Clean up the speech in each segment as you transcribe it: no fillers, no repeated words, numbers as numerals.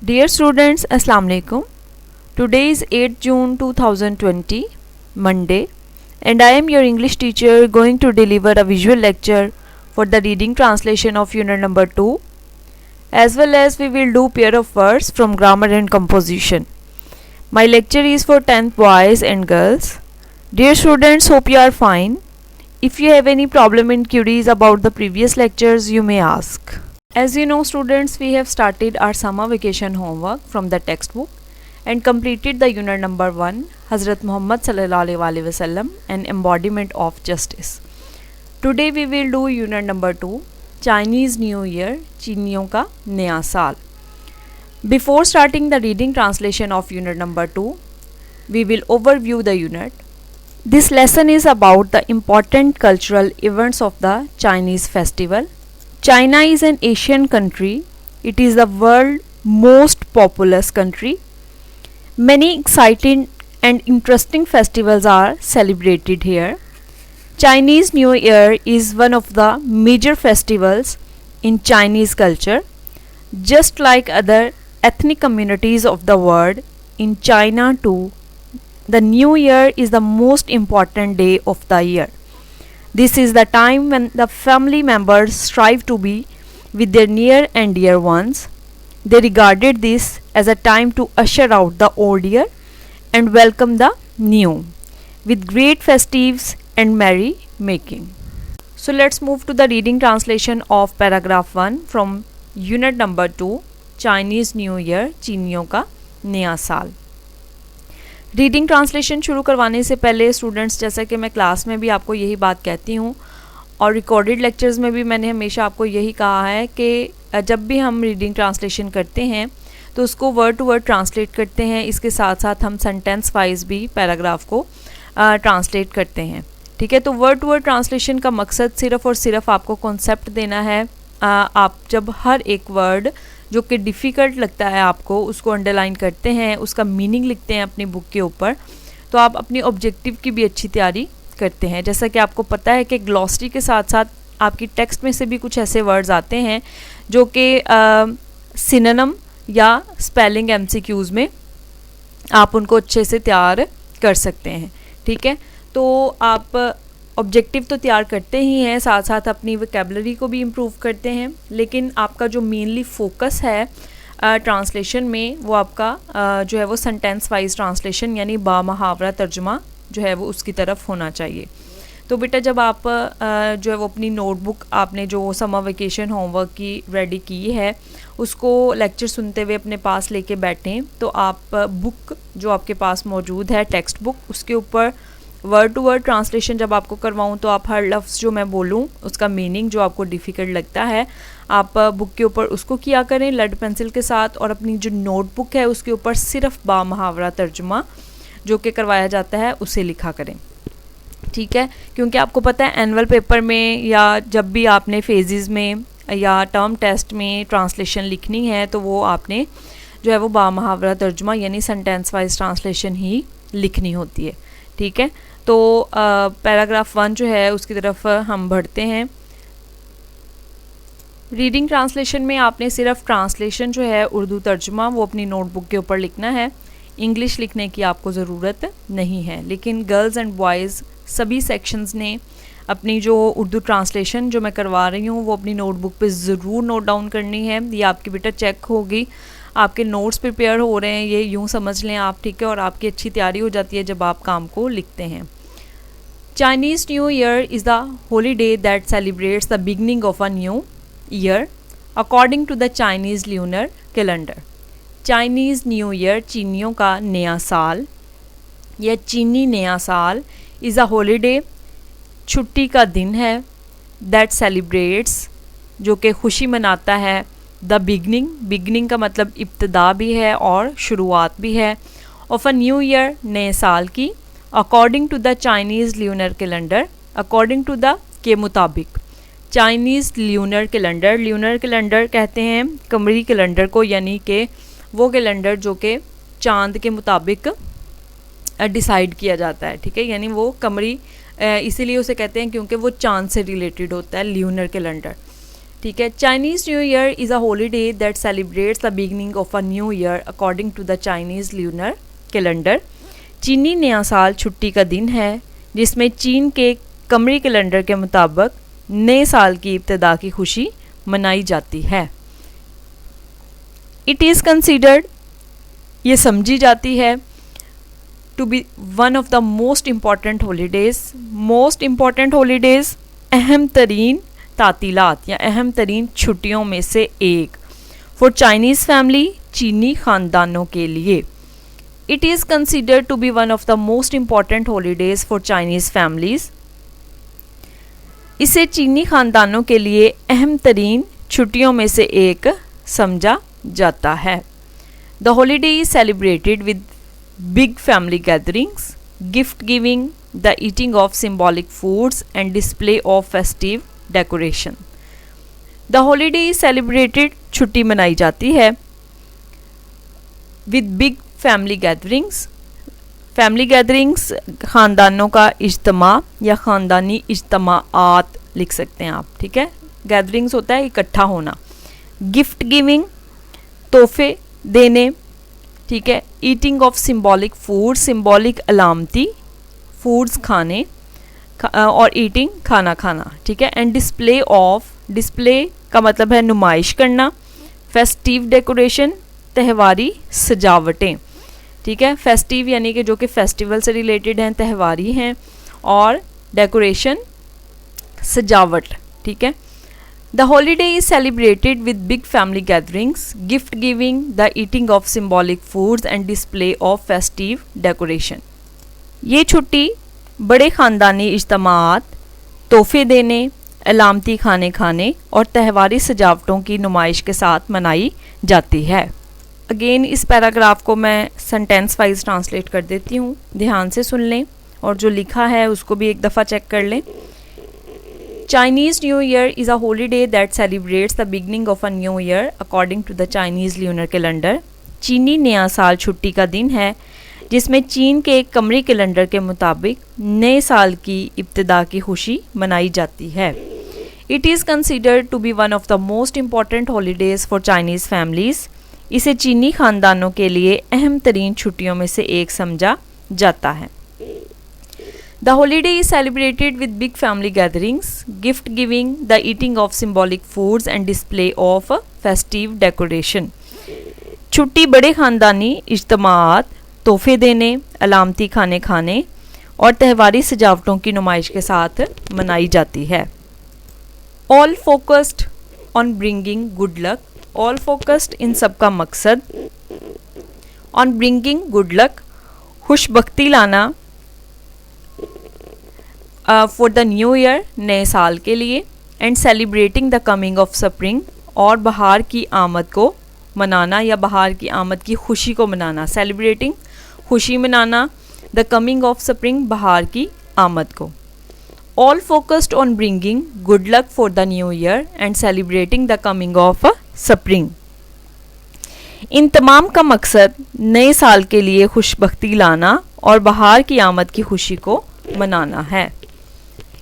Dear students, Assalamu alaikum. Today is 8 June 2020, Monday, and I am your English teacher going to deliver a visual lecture for the reading translation of unit number 2, as well as we will do pair of words from grammar and composition. My lecture is for 10th boys and girls. Dear students, hope you are fine. If you have any problem and queries about the previous lectures, you may ask. As you know students, we have started our summer vacation homework from the textbook and completed the unit number 1, Hazrat Muhammad sallallahu alaihi wasallam, an embodiment of justice. Today we will do unit number 2, Chinese New Year, चीनियों का नया साल. Before starting the reading translation of unit number 2, we will overview the unit. This lesson is about the important cultural events of the Chinese festival. China is an Asian country. It is the world's most populous country. Many exciting and interesting festivals are celebrated here. Chinese New Year is one of the major festivals in Chinese culture. Just like other ethnic communities of the world, in China too, the New Year is the most important day of the year. This is the time when the family members strive to be with their near and dear ones. They regarded this as a time to usher out the old year and welcome the new with great festives and merry making. So let's move to the reading translation of paragraph 1 from unit number 2, Chinese New Year, चीनियों का नया साल. Reading translation शुरू करवाने से पहले students, जैसा कि मैं क्लास में भी आपको यही बात कहती हूँ और रिकॉर्डेड लेक्चर्स में भी मैंने हमेशा आपको यही कहा है कि जब भी हम रीडिंग ट्रांसलेशन करते हैं तो उसको वर्ड टू वर्ड ट्रांसलेट करते हैं. इसके साथ साथ हम सेंटेंस वाइज भी पैराग्राफ को ट्रांसलेट करते हैं. ठीक है, तो वर्ड टू वर्ड ट्रांसलेशन का मकसद सिर्फ़ और सिर्फ आपको कॉन्सेप्ट देना है. आप जब हर एक वर्ड जो कि डिफ़िकल्ट लगता है आपको उसको अंडरलाइन करते हैं, उसका मीनिंग लिखते हैं अपनी बुक के ऊपर, तो आप अपनी ऑब्जेक्टिव की भी अच्छी तैयारी करते हैं. जैसा कि आपको पता है कि ग्लॉसरी के साथ साथ आपकी टेक्स्ट में से भी कुछ ऐसे वर्ड्स आते हैं जो कि सिनोनिम या स्पेलिंग एमसीक्यूज़ में आप उनको अच्छे से तैयार कर सकते हैं. ठीक है, तो आप ऑब्जेक्टिव तो तैयार करते ही हैं, साथ साथ अपनी वोकैबुलरी को भी इम्प्रूव करते हैं, लेकिन आपका जो मेनली फोकस है ट्रांसलेशन में वो आपका जो है वो सेंटेंस वाइज ट्रांसलेशन यानी बामुहावरा तर्जुमा जो है वो उसकी तरफ होना चाहिए. तो बेटा जब आप जो है वो अपनी नोटबुक आपने जो समर वेकेशन होमवर्क की रेडी की है उसको लेक्चर सुनते हुए अपने पास लेके बैठें, तो आप बुक जो आपके पास मौजूद है टेक्स्ट बुक, उसके ऊपर वर्ड टू वर्ड ट्रांसलेशन जब आपको करवाऊँ तो आप हर लफ्ज़ जो मैं बोलूँ उसका मीनिंग जो आपको डिफ़िकल्ट लगता है आप बुक के ऊपर उसको किया करें लेड पेंसिल के साथ, और अपनी जो नोटबुक है उसके ऊपर सिर्फ बामुहावरा तर्जुमा जो कि करवाया जाता है उसे लिखा करें. ठीक है, क्योंकि आपको पता है एनुअल पेपर में या जब भी आपने फेजेस में या टर्म टेस्ट में ट्रांसलेशन लिखनी है तो वो आपने जो है वो बामुहावरा तर्जुमा यानी सेंटेंस वाइज ट्रांसलेशन ही लिखनी होती है. ठीक है, तो पैराग्राफ 1 जो है उसकी तरफ हम बढ़ते हैं. रीडिंग ट्रांसलेशन में आपने सिर्फ ट्रांसलेशन जो है उर्दू तर्जुमा वो अपनी नोटबुक के ऊपर लिखना है. इंग्लिश लिखने की आपको ज़रूरत नहीं है, लेकिन गर्ल्स एंड बॉयज़ सभी सेक्शंस ने अपनी जो उर्दू ट्रांसलेशन जो मैं करवा रही हूँ वो अपनी नोटबुक पे ज़रूर नोट डाउन करनी है. ये आपकी बेटा चेक होगी, आपके नोट्स प्रिपेयर हो रहे हैं, ये यूँ समझ लें आप. ठीक है, और आपकी अच्छी तैयारी हो जाती है जब आप काम को लिखते हैं. Chinese New Year is the holiday that celebrates the beginning of a new year according to the Chinese lunar calendar. Chinese New Year, चीनियों का नया साल या चीनी नया साल is a holiday, छुट्टी का दिन है, that celebrates जो कि खुशी मनाता है, the beginning का मतलब इब्तिदा भी है और शुरुआत भी है, of a new year नए साल की, according to the Chinese lunar calendar, according to the के मुताबिक. चाइनीज़ ल्यूनर कैलेंडर कहते हैं कमरी कैलेंडर को, यानी कि वो कैलेंडर जो कि चांद के मुताबिक डिसाइड किया जाता है. ठीक है, यानी वो कमरी इसीलिए उसे कहते हैं क्योंकि वो चांद से रिलेटेड होता है ल्यूनर कैलेंडर. ठीक है। Chinese new Year is a holiday that celebrates the beginning of a new year according to the Chinese lunar calendar. चीनी नया साल छुट्टी का दिन है जिसमें चीन के कमरी कैलेंडर के मुताबिक नए साल की इब्तिदा की खुशी मनाई जाती है। इट इज़ कंसिडर्ड, ये समझी जाती है, to be one of the most important holidays, अहम तरीन तातीलात या अहम तरीन छुट्टियों में से एक फॉर चाइनीज़ फैमिली, चीनी ख़ानदानों के लिए। It is considered to be one of the most important holidays for Chinese families, इसे चीनी ख़ानदानों के लिए अहम तरीन छुट्टियों में से एक समझा जाता है। The holiday is celebrated with big family gatherings, gift giving, the eating of symbolic foods and display of festive decoration. The holiday is celebrated, छुट्टी मनाई जाती है, विद बिग फैमिली गैदरिंग्स ख़ानदानों का इज्तमा या ख़ानदानी इज्तमाआत लिख सकते हैं आप, ठीक है। गैदरिंग्स होता है इकट्ठा होना। गिफ्ट गिविंग, तोहफे देने, ठीक है। Eating of symbolic food, symbolic अलामती फूड्स खाने, और ईटिंग खाना खाना, ठीक है। एंड डिस्प्ले ऑफ, डिस्प्ले का मतलब है नुमाइश करना। फेस्टिव डेकोरेशन, त्यौहारी सजावटें, ठीक है। फेस्टिव यानी कि जो कि फेस्टिवल से रिलेटेड हैं, त्यौहारी हैं, और डेकोरेशन सजावट, ठीक है। The holiday is celebrated with big family gatherings, gift giving, the eating of symbolic foods and display of festive decoration. ये छुट्टी बड़े ख़ानदानी इज्तमाआत, तोहफे देने, अलामती खाने खाने और त्यौहारी सजावटों की नुमाइश के साथ मनाई जाती है। अगेन इस पैराग्राफ को मैं सेंटेंस वाइज ट्रांसलेट कर देती हूँ, ध्यान से सुन लें और जो लिखा है उसको भी एक दफ़ा चेक कर लें। Chinese New Year is a holiday that celebrates the beginning of a new year according to the Chinese lunar calendar. चीनी नया साल छुट्टी का दिन है जिसमें चीन के कमरी कैलेंडर के मुताबिक नए साल की इब्तिदा की खुशी मनाई जाती है। It is considered to be one of the most important holidays for Chinese families. इसे चीनी ख़ानदानों के लिए अहम तरीन छुट्टियों में से एक समझा जाता है। The holiday is celebrated with big family gatherings, gift giving, the eating of symbolic foods and display of festive decoration. छुट्टी बड़े ख़ानदानी इज्तमाआत, तोहफे देने, अलामती खाने खाने और त्यौहारी सजावटों की नुमाइश के साथ मनाई जाती है। All focused on bringing good luck. All focused इन सब का मकसद on bringing good luck, खुशबख्ती लाना, फॉर द न्यू ईयर, नए साल के लिए, and celebrating the coming of spring, और बहार की आमद को मनाना या बहार की आमद की खुशी को मनाना। सेलिब्रेटिंग खुशी मनाना, द कमिंग ऑफ स्प्रिंग बहार की आमद को। All focused on bringing good luck for the new year and celebrating the coming of spring. इन तमाम का मकसद नए साल के लिए खुशबख्ती लाना और बहार की आमद की खुशी को मनाना है।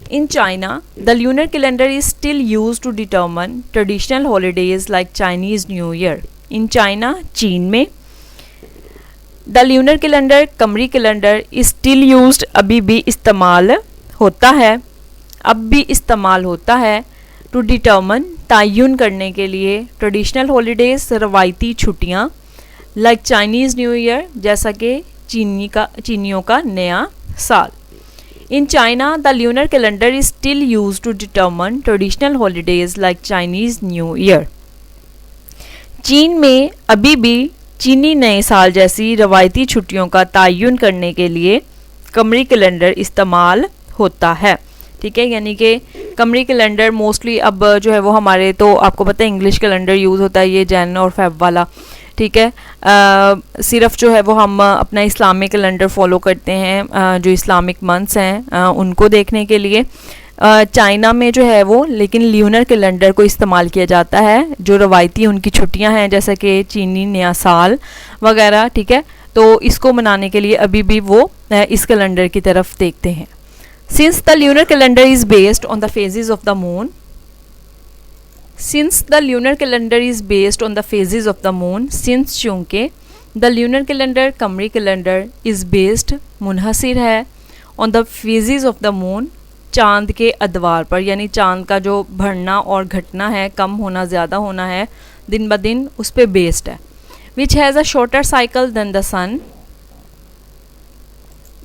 In China, the lunar calendar is still used to determine traditional holidays like Chinese New Year. In China, चीन में the lunar calendar, कमरी कैलेंडर is still used, अभी भी इस्तेमाल होता है, अब भी इस्तेमाल होता है, to determine, तयन करने के लिए, traditional holidays, रवायती छुट्टियाँ, like Chinese New Year, जैसा कि चीनियों का नया साल। In China, the lunar calendar is still used to determine traditional holidays like Chinese New Year. चीन में अभी भी चीनी नए साल जैसी रवायती छुट्टियों का तयन करने के लिए कमरी कैलेंडर इस्तेमाल होता है, ठीक है। यानी कि कमरी कैलेंडर मोस्टली अब जो है वो हमारे, तो आपको पता है इंग्लिश कैलेंडर यूज़ होता है, ये जैन और फेब वाला, ठीक है। सिर्फ जो है वो हम अपना इस्लामिक कैलेंडर फॉलो करते हैं, जो इस्लामिक मंथ्स हैं उनको देखने के लिए। चाइना में जो है वो लेकिन ल्यूनर कैलेंडर को इस्तेमाल किया जाता है, जो रवायती उनकी छुट्टियां हैं जैसे कि चीनी नया साल वगैरह, ठीक है। तो इसको मनाने के लिए अभी भी वो इस कैलेंडर की तरफ देखते हैं। Since the lunar calendar is based on the phases of the moon, since the lunar calendar is based on the phases of the moon, since चूँकि द ल्यूनर कैलेंडर कमरी कैलेंडर इज़ बेस्ड मुनहसिर है on the phases of the moon, चांद के अदवार पर, यानी चांद का जो बढ़ना और घटना है, कम होना ज़्यादा होना है दिन ब दिन, उस पर बेस्ड है। Which has a shorter cycle than the sun,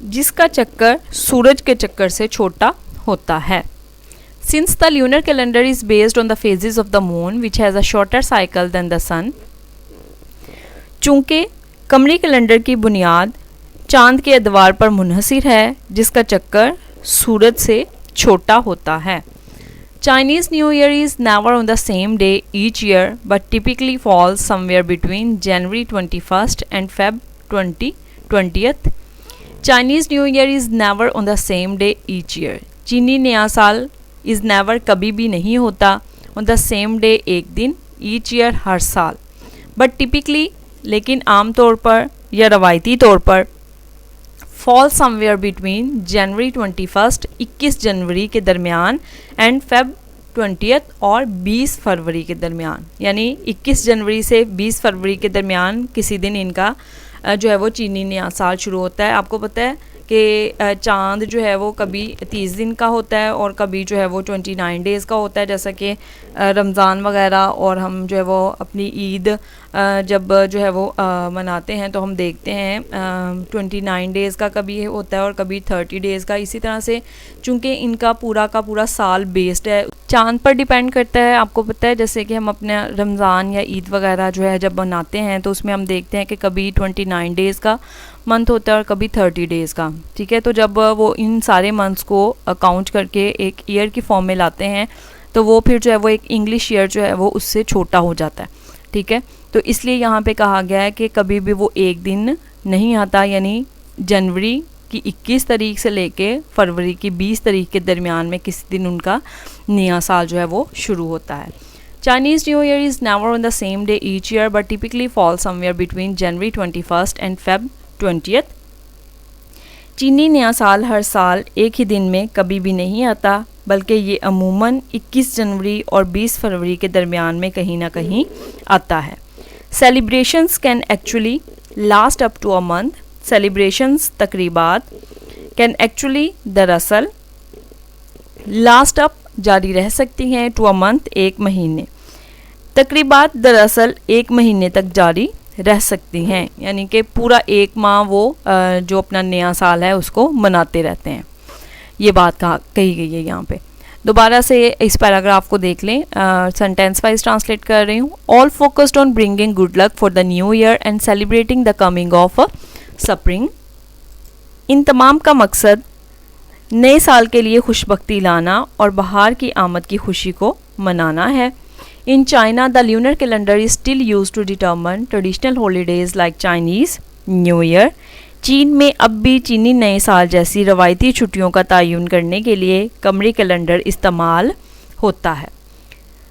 जिसका चक्कर सूरज के चक्कर से छोटा होता है। Since the lunar calendar is based on the phases of the moon which has a shorter cycle than the sun, चूँकि कमरी कैलेंडर की बुनियाद चांद के अदवार पर मुनहसिर है, जिसका चक्कर सूरज से छोटा होता है। Chinese New Year is never on the same day each year but typically falls somewhere between January 21st and Feb 20th. Chinese New Year is never on the same day each year. चीनी नया साल is never कभी भी नहीं होता on the same day एक दिन, each year हर साल, but typically लेकिन आम तौर पर या रवायती तौर पर फॉल समवेयर बिटवीन जनवरी 21 21 जनवरी के दरमियान एंड फेब 20th और 20 फरवरी के दरमियान, यानी 21 जनवरी से 20 फरवरी के दरमियान किसी दिन इनका जो है वो चीनी नया साल शुरू होता है। आपको पता है कि चांद जो है वो कभी 30 दिन का होता है और कभी जो है वो 29 डेज़ का होता है, जैसा कि रमज़ान वगैरह, और हम जो है वो अपनी ईद जब जो है वो मनाते हैं तो हम देखते हैं 29 डेज़ का कभी होता है और कभी 30 डेज़ का। इसी तरह से चूँकि इनका पूरा का पूरा साल बेस्ड है, चांद पर डिपेंड करता है। आपको पता है जैसे कि हम अपने रमज़ान या ईद वगैरह जो है जब मनाते हैं तो उसमें हम देखते हैं कि कभी 29 डेज़ का मंथ होता है और कभी 30 डेज़ का, ठीक है। तो जब वो इन सारे मंथ्स को काउंट करके एक ईयर की फॉर्म में लाते हैं तो वो फिर जो है वो एक इंग्लिश ईयर जो है वो उससे छोटा हो जाता है, ठीक है। तो इसलिए यहाँ पे कहा गया है कि कभी भी वो एक दिन नहीं आता, यानी जनवरी की 21 तारीख से लेके फरवरी की 20 तारीख के दरमियान में किसी दिन उनका नया साल जो है वो शुरू होता है। Chinese New Year is never on the same day each year but typically falls somewhere between January 21st and Feb 20th. चीनी नया साल हर साल एक ही दिन में कभी भी नहीं आता, बल्कि ये अमूमन 21 जनवरी और 20 फरवरी के दरमियान में कहीं ना कहीं आता है। Celebrations can actually last up to a month. Celebrations तकरीबात can actually दरअसल last up जारी रह सकती हैं to a month एक महीने, तकरीबात दरअसल एक महीने तक जारी रह सकती हैं, यानी कि पूरा एक माह वो जो अपना नया साल है उसको मनाते रहते हैं। ये बात कही गई है यहाँ पे। दोबारा से इस पैराग्राफ को देख लें, सेंटेंस वाइज ट्रांसलेट कर रही हूँ। All focused on bringing good luck for the new year and celebrating the coming of spring. इन तमाम का मकसद नए साल के लिए खुशबख्ती लाना और बहार की आमद की खुशी को मनाना है। In China the lunar calendar is still used to determine traditional holidays like Chinese new Year. चीन में अब भी चीनी नए साल जैसी रवायती छुट्टियों का तयन करने के लिए कमरी कैलेंडर इस्तेमाल होता है।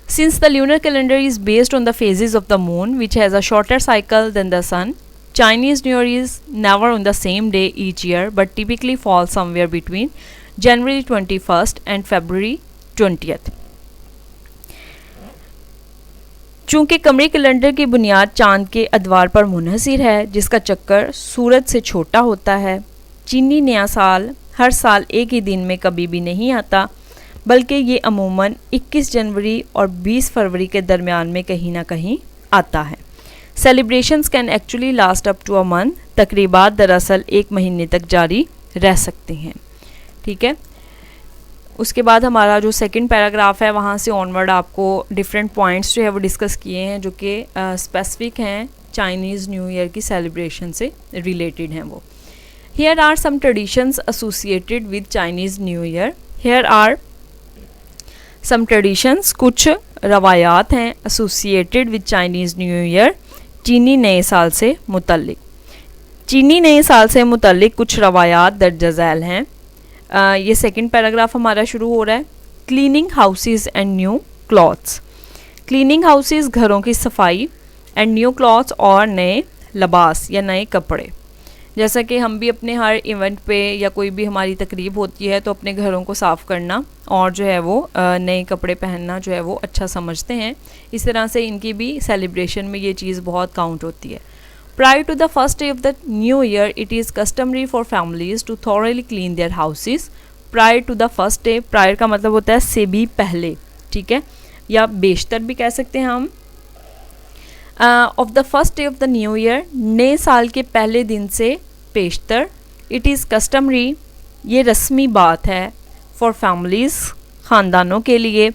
Since the lunar calendar is based on the phases of the moon which has a shorter cycle than the sun, Chinese New Year is never on the same day each year but typically falls somewhere between January 21st and February 20th. चूँकि कमरी calendar की बुनियाद चांद के अदवार पर मुनहसिर है, जिसका चक्कर सूरज से छोटा होता है, चीनी नया साल हर साल एक ही दिन में कभी भी नहीं आता, बल्कि ये अमूमन 21 जनवरी और 20 फरवरी के दरमियान में कहीं ना कहीं आता है। Celebrations can actually last up to a month, तकरीबात दरअसल एक महीने तक जारी रह सकती हैं, ठीक है। उसके बाद हमारा जो सेकंड पैराग्राफ है वहाँ से ऑनवर्ड आपको डिफरेंट पॉइंट्स जो है वो डिस्कस किए हैं जो कि स्पेसिफिक हैं चाइनीज़ न्यू ईयर की सेलिब्रेशन से रिलेटेड हैं वो। Here are some traditions associated with Chinese new Year. Here are some traditions, कुछ रवायात हैं, associated with Chinese new year, चीनी नए साल से मुतल्लिक। चीनी नए साल से मुतल्लिक कुछ रवायात दर्ज झैल हैं। ये सेकंड पैराग्राफ हमारा शुरू हो रहा है। Cleaning houses and new clothes. Cleaning houses घरों की सफाई, एंड न्यू क्लॉथ्स और नए लिबास या नए कपड़े। जैसा कि हम भी अपने हर इवेंट पे या कोई भी हमारी तकरीब होती है तो अपने घरों को साफ़ करना और जो है वो नए कपड़े पहनना जो है वो अच्छा समझते हैं, इस तरह से इनकी भी सेलिब्रेशन में ये चीज़ बहुत काउंट होती है। Prior to the first day of the new year, it is customary for families to thoroughly clean their houses. Prior to the first day, prior का मतलब होता है से भी पहले, ठीक है, या बेशतर भी कह सकते हैं हम। Of the first day of the new year, नए साल के पहले दिन से पेशतर। इट इज़ कस्टमरी, ये रस्मी बात है, फॉर फैमिलीज़, ख़ानदानों के लिए,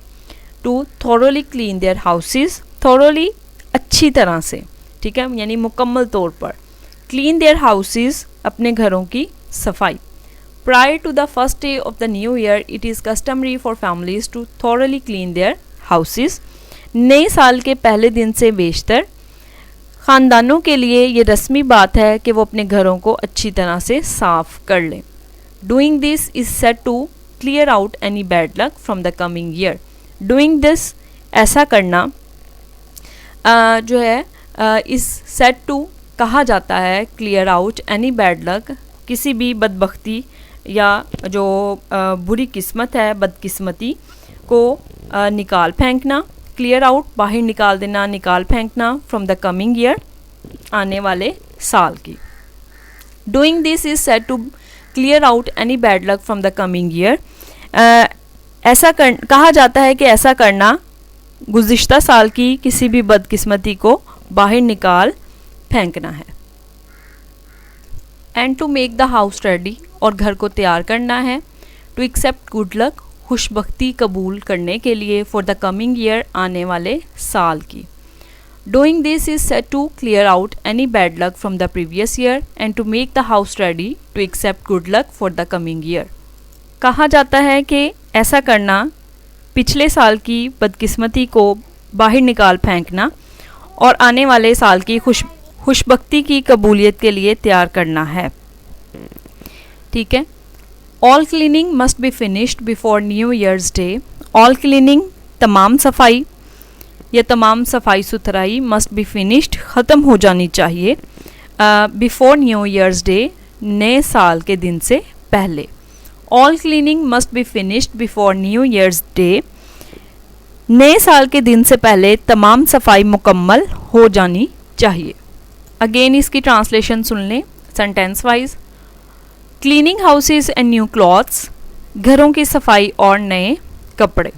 to thoroughly clean their houses, thoroughly अच्छी तरह से, ठीक है, यानी मुकम्मल तौर पर, क्लीन देयर हाउसेस अपने घरों की सफाई। Prior to the first day of the new year, it is customary for families to thoroughly clean their houses, नए साल के पहले दिन से बेशतर ख़ानदानों के लिए ये रस्मी बात है कि वो अपने घरों को अच्छी तरह से साफ़ कर लें। Doing this is set to clear out any bad luck from the coming year. Doing this, ऐसा करना, जो है इस सेट टू कहा जाता है clear out any bad luck, किसी भी बदबख्ती या जो बुरी किस्मत है, बदकिस्मती को निकाल फेंकना, क्लियर आउट बाहर निकाल देना, निकाल फेंकना, फ्रॉम द कमिंग ईयर आने वाले साल की। Doing this is set to clear out any bad luck from the coming year, ऐसा कहा जाता है कि ऐसा करना गुज़िश्ता साल की किसी भी बदकिस्मती को बाहर निकाल फेंकना है। And to make the house ready, और घर को तैयार करना है, टू एक्सेप्ट गुड लक, खुशबख्ती कबूल करने के लिए, फॉर द कमिंग ईयर आने वाले साल की। Doing this is set to clear out any bad luck from the previous year and to make the house ready to accept good luck for the coming year. कहा जाता है कि ऐसा करना पिछले साल की बदकिस्मती को बाहर निकाल फेंकना और आने वाले साल की खुशबख्ती की कबूलियत के लिए तैयार करना है, ठीक है। All cleaning must be finished before new years day. All cleaning तमाम सफाई या तमाम सफाई सुथराई, मस्ट बी फिनिश्ड ख़त्म हो जानी चाहिए, बिफोर न्यू ईयर्स डे नए साल के दिन से पहले। All cleaning must be finished before new years day, नए साल के दिन से पहले तमाम सफाई मुकम्मल हो जानी चाहिए। अगेन इसकी ट्रांसलेशन सुन लें sentence wise. Cleaning houses and new clothes, घरों की सफाई और नए कपड़े।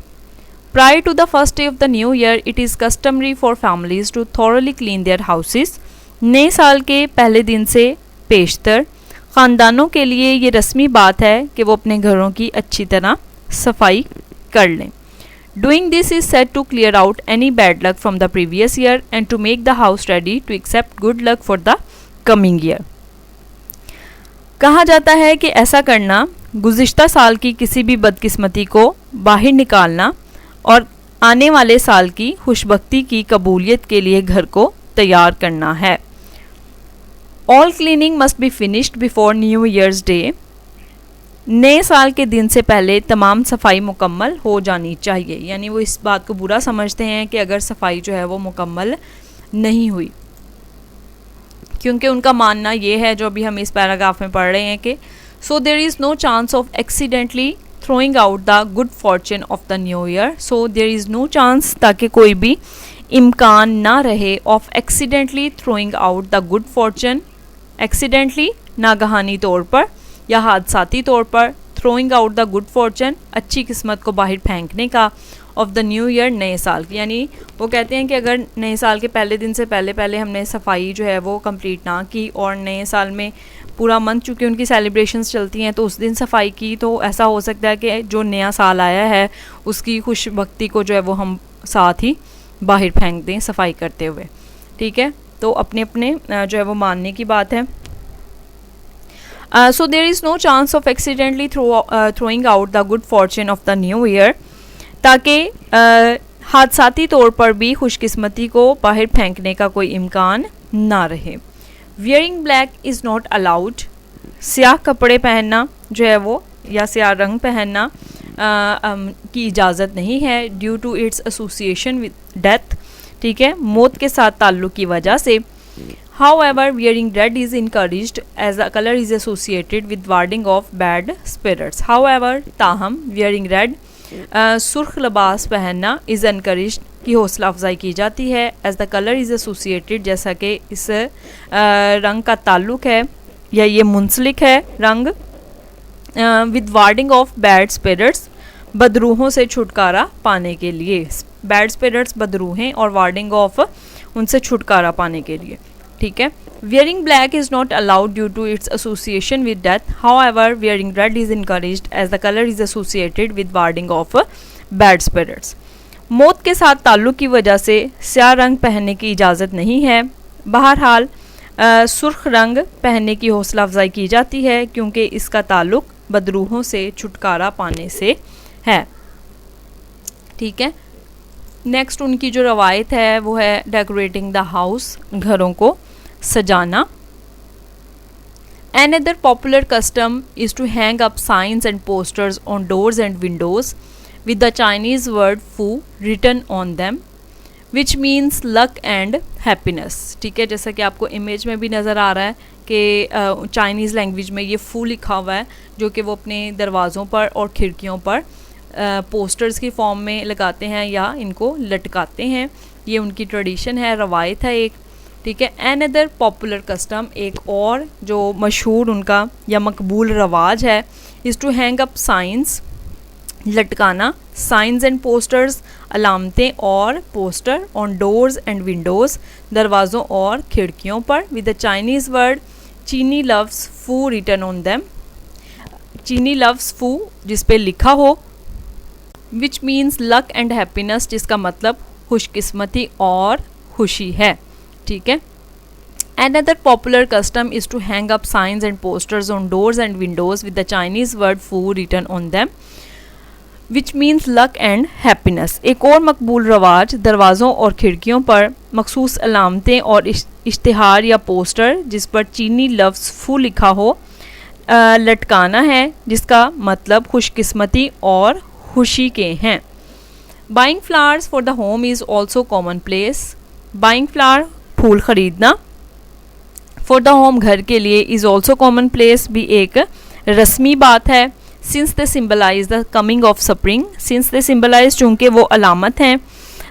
Prior to the first day of the new year, it is customary for families to thoroughly clean their houses, नए साल के पहले दिन से पेशतर ख़ानदानों के लिए ये रस्मी बात है कि वो अपने घरों की अच्छी तरह सफाई कर लें। Doing this is said to clear out any bad luck from the previous year and to make the house ready to accept good luck for the coming year. कहा जाता है कि ऐसा करना गुज़िश्ता साल की किसी भी बदकिस्मती को बाहर निकालना और आने वाले साल की खुशबख्ती की कबूलियत के लिए घर को तैयार करना है। All cleaning must be finished before New Year's Day. नए साल के दिन से पहले तमाम सफाई मुकम्मल हो जानी चाहिए, यानी वो इस बात को बुरा समझते हैं कि अगर सफाई जो है वो मुकम्मल नहीं हुई, क्योंकि उनका मानना ये है, जो अभी हम इस पैराग्राफ में पढ़ रहे हैं, कि so there is no chance of accidentally throwing out the good fortune of the new year. So there is no chance, ताकि कोई भी इम्कान ना रहे, of accidentally throwing out the good fortune, accidentally नागहानी तौर पर या हादसाती तौर पर, throwing out the good fortune अच्छी किस्मत को बाहर फेंकने का, ऑफ द न्यू ईयर नए साल की। यानी वो कहते हैं कि अगर नए साल के पहले दिन से पहले हमने सफाई जो है वो कंप्लीट ना की और नए साल में पूरा मंथ चूँकि उनकी सेलिब्रेशंस चलती हैं तो उस दिन सफाई की, तो ऐसा हो सकता है कि जो नया साल आया है उसकी खुशबख्ती को जो है वो हम साथ ही बाहर फेंक दें सफाई करते हुए, ठीक है। तो अपने अपने जो है वो मानने की बात है। So there is no chance of accidentally throwing out the good fortune of the new year, ताकि हादसाती तौर पर भी खुशकिस्मती को बाहर फेंकने का कोई इम्कान ना रहे। Wearing black is not allowed, स्याह कपड़े पहनना जो है वो या स्याह रंग पहनना की इजाज़त नहीं है, due to its association with death, ठीक है, मौत के साथ ताल्लुक़ की वजह से। However, wearing red is encouraged as the color is associated with warding off bad spirits. However, ताहम wearing red सुर्ख लिबास पहनना is encouraged की हौसला अफजाई की जाती है as the color is associated, जैसा कि इस रंग का ताल्लुक है या ये मुंसलिक है रंग with warding off bad spirits, बदरूहों से छुटकारा पाने के लिए. बैड स्पिरिट्स बदरूहें और वार्डिंग ऑफ उनसे छुटकारा पाने के लिए. ठीक है. Wearing black is not allowed due to its association with death. However, wearing red is encouraged as the color is associated with warding off bad spirits. मौत के साथ ताल्लुक़ की वजह से स्याह रंग पहनने की इजाज़त नहीं है. बहरहाल सुर्ख रंग पहनने की हौसला अफजाई की जाती है क्योंकि इसका ताल्लुक़ बदरूहों से छुटकारा पाने से है. ठीक है. नेक्स्ट उनकी जो रवायत है वो है डेकोरेटिंग द हाउस, घरों को सजाना. Another popular custom is to hang up signs and posters on doors and windows with the Chinese word fu written on them, which means luck and happiness. ठीक है, जैसा कि आपको इमेज में भी नज़र आ रहा है कि चाइनीज़ लैंग्वेज में ये फू लिखा हुआ है जो कि वो अपने दरवाज़ों पर और खिड़कियों पर पोस्टर्स की फॉर्म में लगाते हैं या इनको लटकाते हैं. ये उनकी ट्रेडिशन है, रवायत है एक. ठीक है. अनदर पॉपुलर कस्टम, एक और जो मशहूर उनका या मकबूल रवाज है, is to hang up signs, लटकाना, साइंस एंड पोस्टर्स, अलामतें और poster, on doors and windows, दरवाज़ों और खिड़कियों पर, विद द चाइनीज़ वर्ड चीनी लव्स फू रिटन ऑन देम, चीनी लव्स फू जिस पे लिखा हो, which means luck and happiness, जिसका मतलब खुशकिस्मती और खुशी है. ठीक है. Another popular custom is to hang up signs and posters on doors and windows with the Chinese word fu written on them, which means luck and happiness. एक और मकबूल रवाज दरवाज़ों और खिड़कियों पर मखसूस अलामतें और इश्तिहार या पोस्टर जिस पर चीनी लफ्ज़ फू लिखा हो लटकाना है, जिसका मतलब खुशकिस्मती और खुशी के हैं. Buying flowers for the home is also commonplace. Buying flower फूल ख़रीदना फॉर द होम घर के लिए इज़ ऑल्सो कॉमन प्लेस भी एक रस्मी बात है. Since they symbolize the coming of spring, since they symbolize चूँकि वो अलामत हैं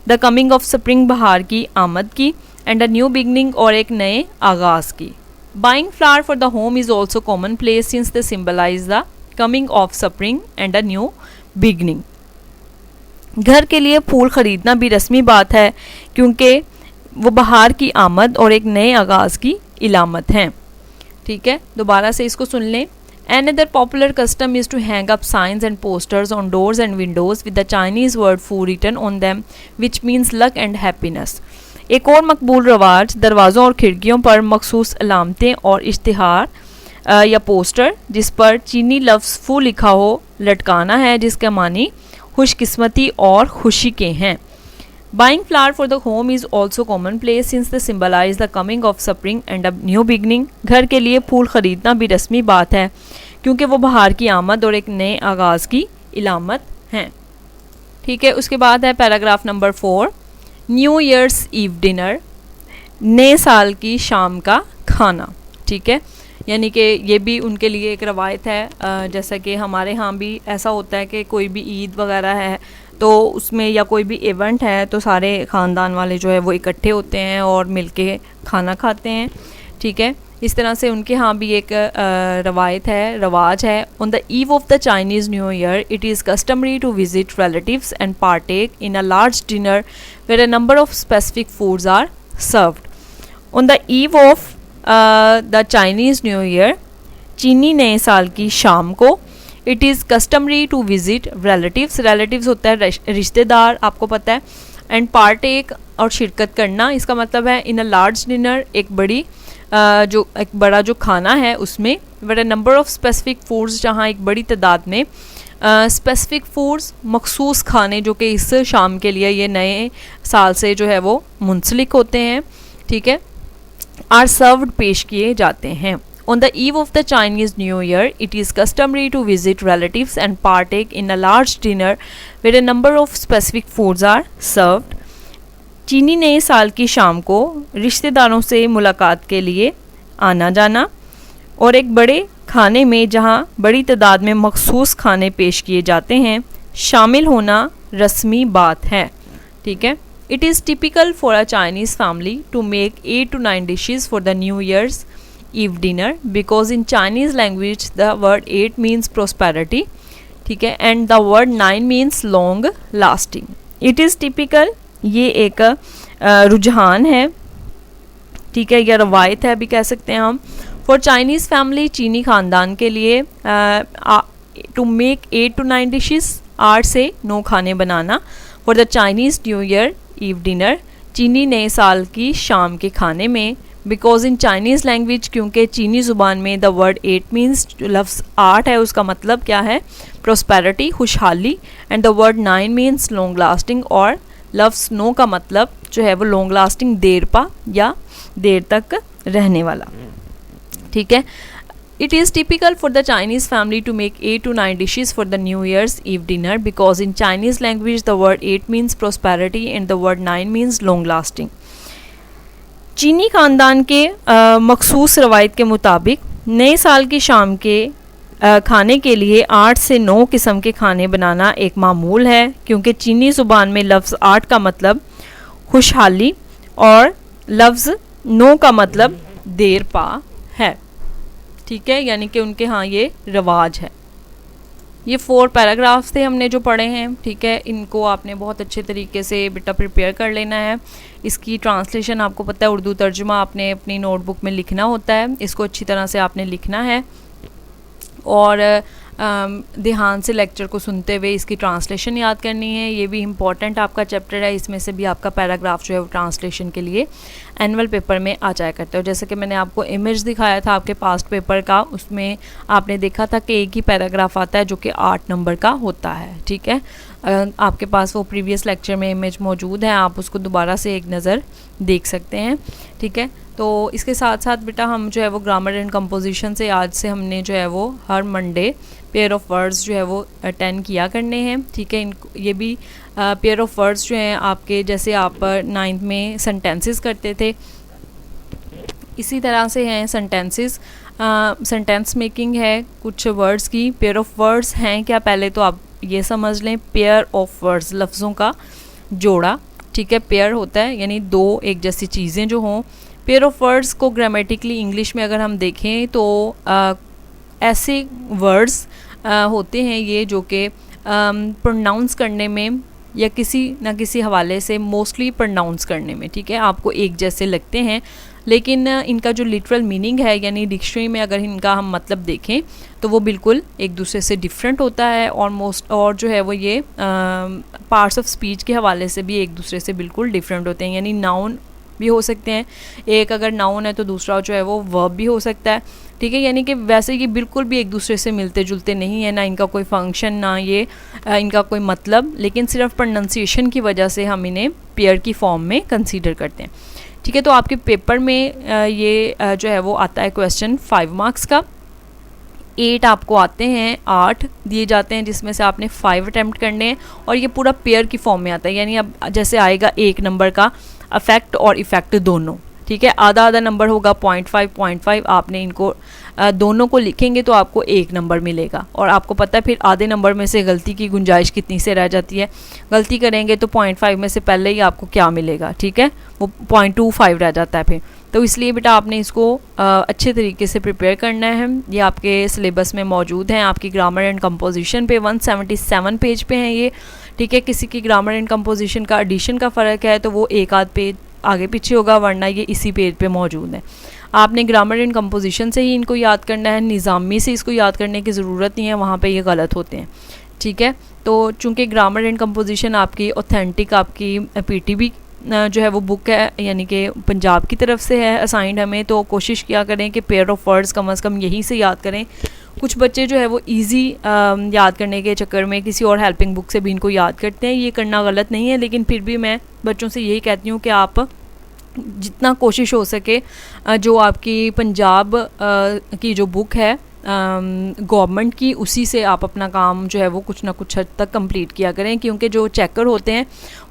द कमिंग ऑफ स्प्रिंग बहार की आमद की, एंड अ न्यू बिगनिंग और एक नए आगाज़ की. Buying flower for the home is also common place since they symbolize the coming of spring and a new beginning. घर के लिए फूल ख़रीदना भी रस्मी बात है क्योंकि वो बहार की आमद और एक नए आगाज़ की इलामत हैं. ठीक है. दोबारा से इसको सुन लें. Another popular custom is to hang up signs and posters on doors and windows with the Chinese word fu written on them, which means luck and happiness. एक और मकबूल रवाज दरवाज़ों और खिड़कियों पर मखसूस अलामतें और इश्तिहार या पोस्टर जिस पर चीनी लफ्ज़ फू लिखा हो लटकाना है, जिसका मानी खुशकिस्मती और खुशी के हैं. Buying flower for the home is also commonplace since they symbolize the coming of spring and a new beginning. घर के लिए फूल ख़रीदना भी रस्मी बात है क्योंकि वो बहार की आमद और एक नए आगाज़ की इलामत हैं. ठीक है. उसके बाद है paragraph number 4, new year's eve dinner, नए साल की शाम का खाना. ठीक है. यानी कि ये भी उनके लिए एक रवायत है. जैसा कि हमारे यहाँ भी ऐसा होता है कि कोई भी ईद वगैरह है तो उसमें या कोई भी इवेंट है तो सारे ख़ानदान वाले जो है वो इकट्ठे होते हैं और मिलके खाना खाते हैं. ठीक है. इस तरह से उनके यहाँ भी एक रवायत है, रवाज है. On the eve of the Chinese new year it is customary to visit relatives and partake in a large dinner where a number of specific foods are served. On the eve of the Chinese new year, चीनी नए साल की शाम को, it is customary to visit relatives, relatives होता है रिश्तेदार, आपको पता है, एंड पार्टेक और शिरकत करना. इसका मतलब है इन अ लार्ज डिनर, एक बड़ा जो खाना है उसमें, where a number of specific foods, जहाँ एक बड़ी तादाद में स्पेसिफिक फूड्स मखसूस खाने जो कि इस शाम के लिए ये नए साल से जो है वो मुंसलिक होते हैं. ठीक है. आर सर्व्ड पेश किए जाते हैं. On the eve of the Chinese New Year, it is customary to visit relatives and partake in a large dinner where a number of specific foods are served. चीनी नए साल की शाम को रिश्तेदारों से मुलाकात के लिए आना जाना, और एक बड़े खाने में जहां बड़ी तादाद में मखसूस खाने पेश किए जाते हैं शामिल होना रस्मी बात है। ठीक है। It is typical for a Chinese family to make 8 to 9 dishes for the new year's eve dinner, because in Chinese language the word 8 means prosperity. ठीक है। And the word 9 means long lasting. It is typical, ये एक रुझान है, ठीक है, या रवायत है भी कह सकते हैं हम। फॉर चाइनीज़ फैमिली, चीनी ख़ानदान के लिए टू मेक 8 to 9 डिशेज़, 8 से 9 खाने बनाना। For the Chinese new year eve dinner, चीनी नए साल की शाम के खाने में। बिकॉज इन चाइनीज़ लैंग्वेज, क्योंकि चीनी ज़ुबान में द वर्ड 8 मीन्स, जो लफ्ज़ 8 है उसका मतलब क्या है, प्रोस्पेरिटी, खुशहाली। And the word 9 means long lasting, और लफ्ज़ 9 का मतलब जो है वो लॉन्ग लास्टिंग, देर पा या देर तक रहने वाला। ठीक है। It is typical for the Chinese family to make 8 to 9 dishes for the New Year's Eve dinner, because in Chinese language the word 8 means prosperity and the word 9 means long lasting. चीनी ख़ानदान के मखसूस रवायत के मुताबिक नए साल की शाम के खाने के लिए 8 से 9 किस्म के खाने बनाना एक मामूल है, क्योंकि चीनी ज़ुबान में लफ्ज़ 8 का मतलब खुशहाली और लफ्ज़ 9 का मतलब देर पा है। ठीक है, यानी कि उनके यहाँ ये रवाज है। ये 4 पैराग्राफ्स थे हमने जो पढ़े हैं। ठीक है, इनको आपने बहुत अच्छे तरीके से बेटा प्रिपेयर कर लेना है। इसकी ट्रांसलेशन आपको पता है, उर्दू तर्जुमा आपने अपनी नोटबुक में लिखना होता है। इसको अच्छी तरह से आपने लिखना है और ध्यान से लेक्चर को सुनते हुए इसकी ट्रांसलेशन याद करनी है। ये भी इम्पॉर्टेंट आपका चैप्टर है, इसमें से भी आपका पैराग्राफ जो है वो ट्रांसलेशन के लिए एनुअल पेपर में आ जाया करता है। जैसे कि मैंने आपको इमेज दिखाया था आपके पास्ट पेपर का, उसमें आपने देखा था कि एक ही पैराग्राफ आता है जो कि 8 नंबर का होता है। ठीक है, आपके पास वो प्रीवियस लेक्चर में इमेज मौजूद है, आप उसको दोबारा से एक नज़र देख सकते हैं। ठीक है, तो इसके साथ साथ बेटा हम जो है वो ग्रामर एंड कंपोजिशन से आज से हमने जो है वो हर मंडे पेयर ऑफ वर्ड्स जो है वो अटेंड किया करने हैं। ठीक है, ये भी पेयर ऑफ वर्ड्स जो हैं आपके, जैसे आप 9th में सेंटेंसेस करते थे, इसी तरह से हैं सेंटेंसेस। सेंटेंस मेकिंग है कुछ वर्ड्स की। पेयर ऑफ वर्ड्स हैं क्या, पहले तो आप ये समझ लें, पेयर ऑफ वर्ड्स लफ्ज़ों का जोड़ा। ठीक है, पेयर होता है यानी 2 एक जैसी चीज़ें जो हों। पेयर ऑफ वर्ड्स को ग्रामेटिकली इंग्लिश में अगर हम देखें तो ऐसे वर्ड्स होते हैं ये जो कि प्रोनाउंस करने में या किसी ना किसी हवाले से मोस्टली प्रोनाउंस करने में, ठीक है, आपको एक जैसे लगते हैं, लेकिन इनका जो लिटरल मीनिंग है यानी डिक्शनरी में अगर इनका हम मतलब देखें तो वो बिल्कुल एक दूसरे से डिफरेंट होता है। और जो है वो ये पार्ट्स ऑफ स्पीच के हवाले से भी एक दूसरे से बिल्कुल डिफरेंट होते हैं। यानी नाउन भी हो सकते हैं, एक अगर नाउन है तो दूसरा जो है वो वर्ब भी हो सकता है। ठीक है, यानी कि वैसे ये बिल्कुल भी एक दूसरे से मिलते जुलते नहीं है, ना इनका कोई फंक्शन, ना ये इनका कोई मतलब, लेकिन सिर्फ प्रोनाउंसिएशन की वजह से हम इन्हें पेयर की फॉर्म में कंसीडर करते हैं। ठीक है, तो आपके पेपर में ये जो है वो आता है क्वेश्चन 5 मार्क्स का। 8 आपको आते हैं, 8 दिए जाते हैं जिसमें से आपने 5 अटैम्प्ट करने हैं, और ये पूरा पेयर की फॉर्म में आता है। यानी अब जैसे आएगा 1 नंबर का अफेक्ट और इफ़ेक्ट दोनों, ठीक है, आधा आधा नंबर होगा 0.5 आपने इनको दोनों को लिखेंगे तो आपको 1 नंबर मिलेगा। और आपको पता है फिर आधे नंबर में से गलती की गुंजाइश कितनी से रह जाती है, गलती करेंगे तो 0.5 में से पहले ही आपको क्या मिलेगा, ठीक है, वो 0.25 रह जाता है फिर। तो इसलिए बेटा आपने इसको अच्छे तरीके से प्रिपेयर करना है। ये आपके सिलेबस में मौजूद हैं, आपकी ग्रामर एंड कंपोजिशन पे 177 पेज पे हैं ये। ठीक है, किसी की ग्रामर एंड कंपोजिशन का एडिशन का फ़र्क है तो वो एक आध पेज आगे पीछे होगा, वरना ये इसी पेज पे मौजूद है। आपने ग्रामर एंड कंपोजिशन से ही इनको याद करना है, निज़ामी से इसको याद करने की ज़रूरत नहीं है, वहाँ पे ये गलत होते हैं। ठीक है, तो चूँकि ग्रामर एंड कंपोजिशन आपकी ऑथेंटिक आपकी पीटीबी जो है वो बुक है, यानी कि पंजाब की तरफ से है असाइंड हमें, तो कोशिश किया करें कि पेयर ऑफ वर्ड्स कम से कम यहीं से याद करें। कुछ बच्चे जो है वो इजी याद करने के चक्कर में किसी और हेल्पिंग बुक से भी इनको याद करते हैं, ये करना गलत नहीं है, लेकिन फिर भी मैं बच्चों से यही कहती हूँ कि आप जितना कोशिश हो सके जो आपकी पंजाब की जो बुक है गवर्नमेंट की, उसी से आप अपना काम जो है वो कुछ ना कुछ हद तक कंप्लीट किया करें, क्योंकि जो चेकर होते हैं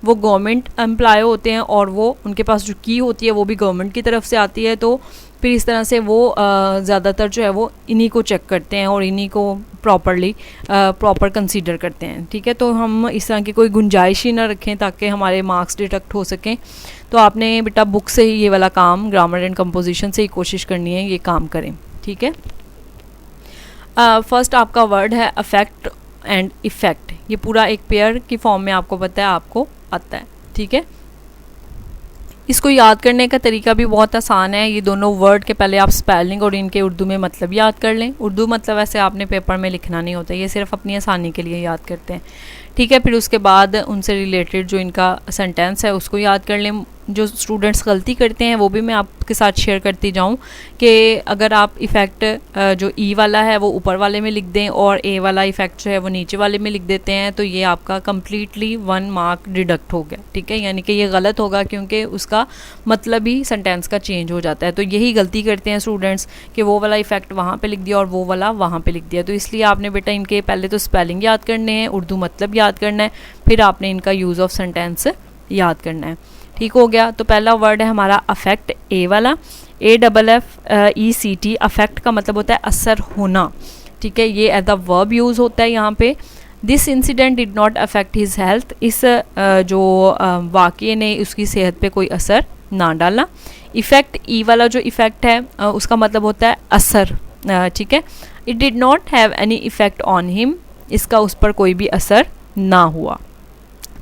वो गवर्नमेंट एम्प्लॉय होते हैं और वो उनके पास जो की होती है वो भी गवर्नमेंट की तरफ से आती है। तो फिर इस तरह से वो ज़्यादातर जो है वो इन्हीं को चेक करते हैं और इन्हीं को प्रॉपर कंसीडर करते हैं। ठीक है, तो हम इस तरह की कोई गुंजाइश ही ना रखें ताकि हमारे मार्क्स डिडक्ट हो सकें। तो आपने बेटा बुक से ही ये वाला काम, ग्रामर एंड कंपोजिशन से ही कोशिश करनी है ये काम करें। ठीक है, फर्स्ट आपका वर्ड है अफेक्ट एंड इफ़ेक्ट। ये पूरा एक पेयर की फॉर्म में आपको पता है, आपको आता है। ठीक है, इसको याद करने का तरीका भी बहुत आसान है। ये दोनों वर्ड के पहले आप स्पेलिंग और इनके उर्दू में मतलब याद कर लें। उर्दू मतलब ऐसे आपने पेपर में लिखना नहीं होता, ये सिर्फ अपनी आसानी के लिए याद करते हैं। ठीक है, फिर उसके बाद उनसे रिलेटेड जो इनका सेंटेंस है उसको याद कर लें। जो स्टूडेंट्स गलती करते हैं वो भी मैं आपके साथ शेयर करती जाऊं कि अगर आप इफ़ेक्ट जो ई वाला है वो ऊपर वाले में लिख दें और ए वाला इफ़ेक्ट जो है वो नीचे वाले में लिख देते हैं, तो ये आपका कम्प्लीटली 1 मार्क डिडक्ट हो गया। ठीक है, यानी कि ये गलत होगा क्योंकि उसका मतलब ही सेंटेंस का चेंज हो जाता है। तो यही गलती करते हैं स्टूडेंट्स कि वो वाला इफ़ेक्ट वहाँ पर लिख दिया और वो वाला वहाँ पर लिख दिया। तो इसलिए आपने बेटा इनके पहले तो स्पेलिंग याद करने हैं, उर्दू मतलब याद करना है, फिर आपने इनका यूज़ ऑफ सेंटेंस याद करना है। ठीक हो गया, तो पहला वर्ड है हमारा अफेक्ट, ए वाला, AFFECT। अफेक्ट का मतलब होता है असर होना। ठीक है, ये एज अ वर्ब यूज़ होता है यहाँ पे। This incident did not affect his health. इस जो वाक़ये ने उसकी सेहत पे कोई असर ना डाला। इफ़ेक्ट, ई वाला जो इफ़ेक्ट है उसका मतलब होता है असर। ठीक है, it did not have any effect on him. इसका उस पर कोई भी असर ना हुआ।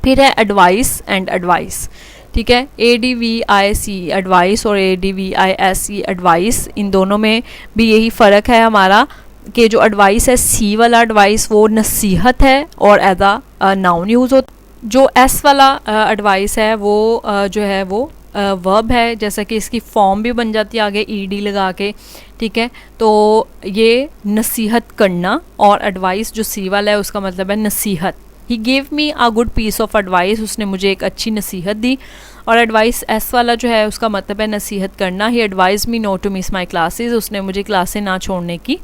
फिर है एडवाइस एंड एडवाइस। ठीक है, ADVIC एडवाइस और ADVISE एडवाइस, इन दोनों में भी यही फ़र्क है हमारा कि जो एडवाइस है सी वाला एडवाइस वो नसीहत है और एज अ नाउन यूज़ होता है। जो एस वाला एडवाइस है वो जो है वो वर्ब है, जैसा कि इसकी फॉर्म भी बन जाती है आगे ED लगा के। ठीक है, तो ये नसीहत करना, और एडवाइस जो सी वाला है उसका मतलब है नसीहत। He gave me a good piece of advice. उसने मुझे एक अच्छी नसीहत दी। और एडवाइस एस वाला जो है उसका मतलब है नसीहत करना। He advise me not to miss my classes. उसने मुझे क्लासें ना छोड़ने की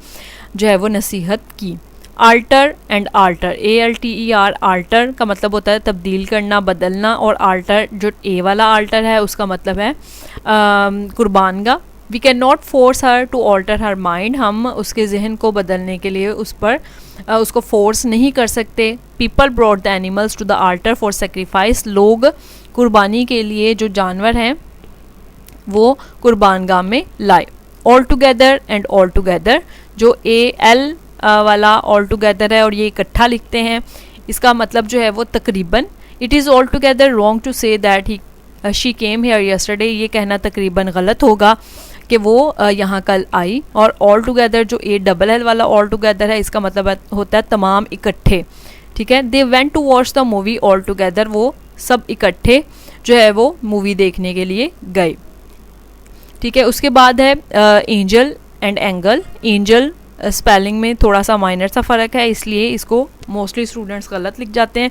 जो है वो नसीहत की। Alter and alter, ALTER, alter का मतलब होता है तब्दील करना, बदलना। और आल्टर जो ए वाला आल्टर है उसका मतलब है कुर्बानगा। We can not force her to alter her mind. हम उसके जहन को बदलने के लिए उसको फोर्स नहीं कर सकते। People brought the animals to the altar for sacrifice. लोग कुर्बानी के लिए जो जानवर हैं वो कुर्बानगाह में लाए। All together and all together, जो AL वाला ऑल टुगेदर है और ये इकट्ठा लिखते हैं, इसका मतलब जो है वो तकरीबन। It is all together wrong to say that she came here yesterday. ये कहना तकरीबन गलत होगा कि वो यहाँ कल आई। और ऑल टुगेदर जो ALL वाला ऑल टुगेदर है इसका मतलब होता है तमाम इकट्ठे। ठीक है, they went to watch the movie all together. वो सब इकट्ठे जो है वो मूवी देखने के लिए गए। ठीक है, उसके बाद है angel and angle. Angel spelling में थोड़ा सा माइनर सा फ़र्क है, इसलिए इसको मोस्टली स्टूडेंट्स गलत लिख जाते हैं।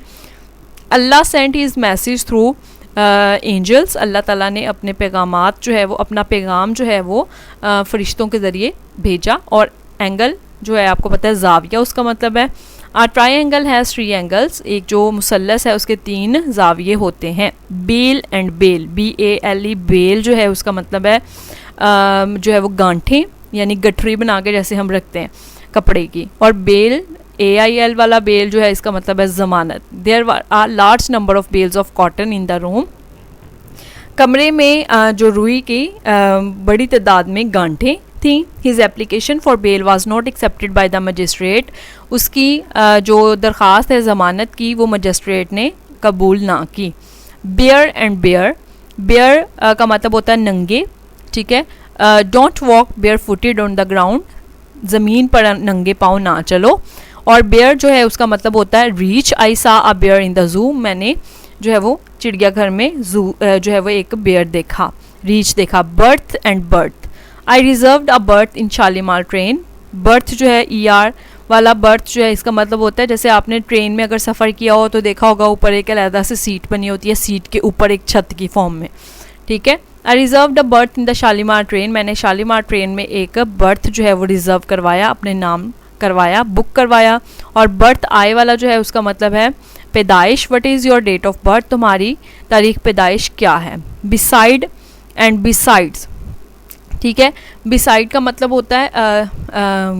अल्लाह sent his message through angels. अल्लाह ताला ने अपने पैगामात जो है वो, अपना पैगाम जो है वो फरिश्तों के ज़रिए भेजा। और एंगल जो है आपको पता है जाविया उसका मतलब है। Triangle has 3 angles. एक जो मुसल्लस है उसके 3 जाविये होते हैं। Bale and bail, BALE, bale जो है उसका मतलब है जो है वो गांठें, यानी गठरी बना के जैसे हम रखते हैं कपड़े की। और बेल, AIL वाला बेल जो है इसका मतलब है ज़मानत। There are large number of bales of cotton in the room. कमरे में जो रुई की बड़ी तादाद में गांठें थी। His application for bail was not accepted by the magistrate. उसकी जो दरख्वास्त है ज़मानत की वो मजिस्ट्रेट ने कबूल ना की। बेयर एंड बेयर, बेयर का मतलब होता है नंगे। ठीक है, don't walk bare footed on the ground. ज़मीन पर नंगे पाँव ना चलो। और बेयर जो है उसका मतलब होता है रीच। आई सा a bear in the zoo. मैंने जो है वो चिड़ियाघर में जू जो है वो एक बेयर देखा, रीच देखा। Birth and birth, I reserved a birth in Shalimar train. Birth जो है ER वाला बर्थ जो है इसका मतलब होता है जैसे आपने ट्रेन में अगर सफ़र किया हो तो देखा होगा ऊपर एक अलग से सीट बनी होती है, सीट के ऊपर एक छत की फॉर्म में। ठीक है, I reserve the berth in the Shalimar train, मैंने शालीमार ट्रेन में एक बर्थ जो है वो रिज़र्व करवाया, अपने नाम करवाया, बुक करवाया। और बर्थ आई वाला जो है उसका मतलब है पैदाइश। What is your date of birth, तुम्हारी तारीख पैदाइश क्या है। बिसाइड एंड बिसाइड्स, ठीक है। बिसाइड का मतलब होता है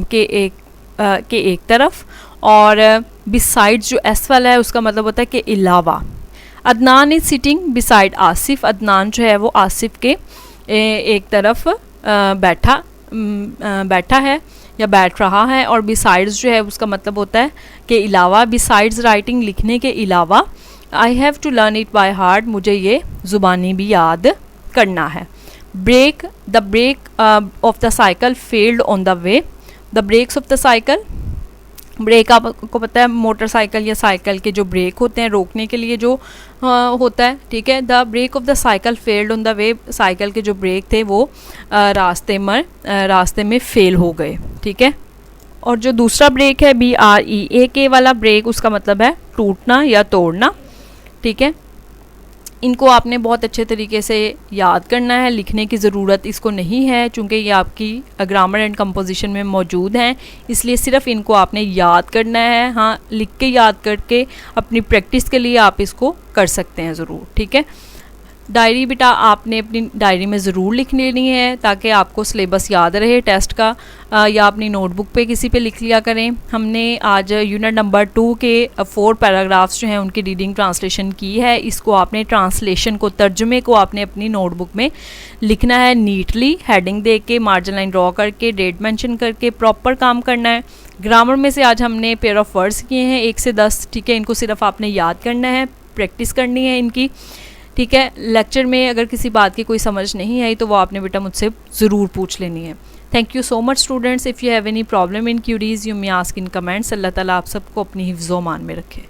के एक तरफ, और बिसाइड्स जो एस वाला है उसका मतलब होता है के अलावा। Adnan is sitting beside Asif, Adnan जो है वो आसिफ के एक तरफ बैठा है या बैठ रहा है। और बिसाइड्स जो है उसका मतलब होता है के अलावा। बिसाइड्स राइटिंग, लिखने के अलावा। I have to learn it by heart, मुझे ये ज़ुबानी भी याद करना है। Brake, the brake of the cycle failed on the way. The brakes of the cycle, brake आपको पता है मोटरसाइकिल या साइकिल के जो ब्रेक होते हैं रोकने के लिए जो होता है, ठीक है। The brake of the cycle failed on the way, cycle के जो ब्रेक थे वो रास्ते में फेल हो गए, ठीक है। और जो दूसरा ब्रेक है BREAK वाला ब्रेक, उसका मतलब है टूटना या तोड़ना, ठीक है। इनको आपने बहुत अच्छे तरीके से याद करना है, लिखने की ज़रूरत इसको नहीं है चूँकि ये आपकी ग्रामर एंड कंपोजिशन में मौजूद हैं, इसलिए सिर्फ इनको आपने याद करना है। हाँ, लिख के याद करके अपनी प्रैक्टिस के लिए आप इसको कर सकते हैं ज़रूर, ठीक है। डायरी बेटा आपने अपनी डायरी में ज़रूर लिख लेनी है ताकि आपको सिलेबस याद रहे टेस्ट का, या अपनी नोटबुक पे किसी पे लिख लिया करें। हमने आज यूनिट नंबर 2 के 4 पैराग्राफ्स जो हैं उनकी रीडिंग ट्रांसलेशन की है। इसको आपने ट्रांसलेशन को, तर्जुमे को आपने अपनी नोटबुक में लिखना है नीटली, हेडिंग दे के, मार्जिन लाइन ड्रॉ करके, डेट मेंशन करके, प्रॉपर काम करना है। ग्रामर में से आज हमने पेयर ऑफ वर्ड्स किए हैं 1 से 10, ठीक है। इनको सिर्फ आपने याद करना है, प्रैक्टिस करनी है इनकी, ठीक है। लेक्चर में अगर किसी बात की कोई समझ नहीं आई तो वो आपने बेटा मुझसे ज़रूर पूछ लेनी है। Thank you so much students. If you have any problem in queries you may ask in comments. अल्लाह ताला आप सबको अपनी हिफ्ज़ो मान में रखे।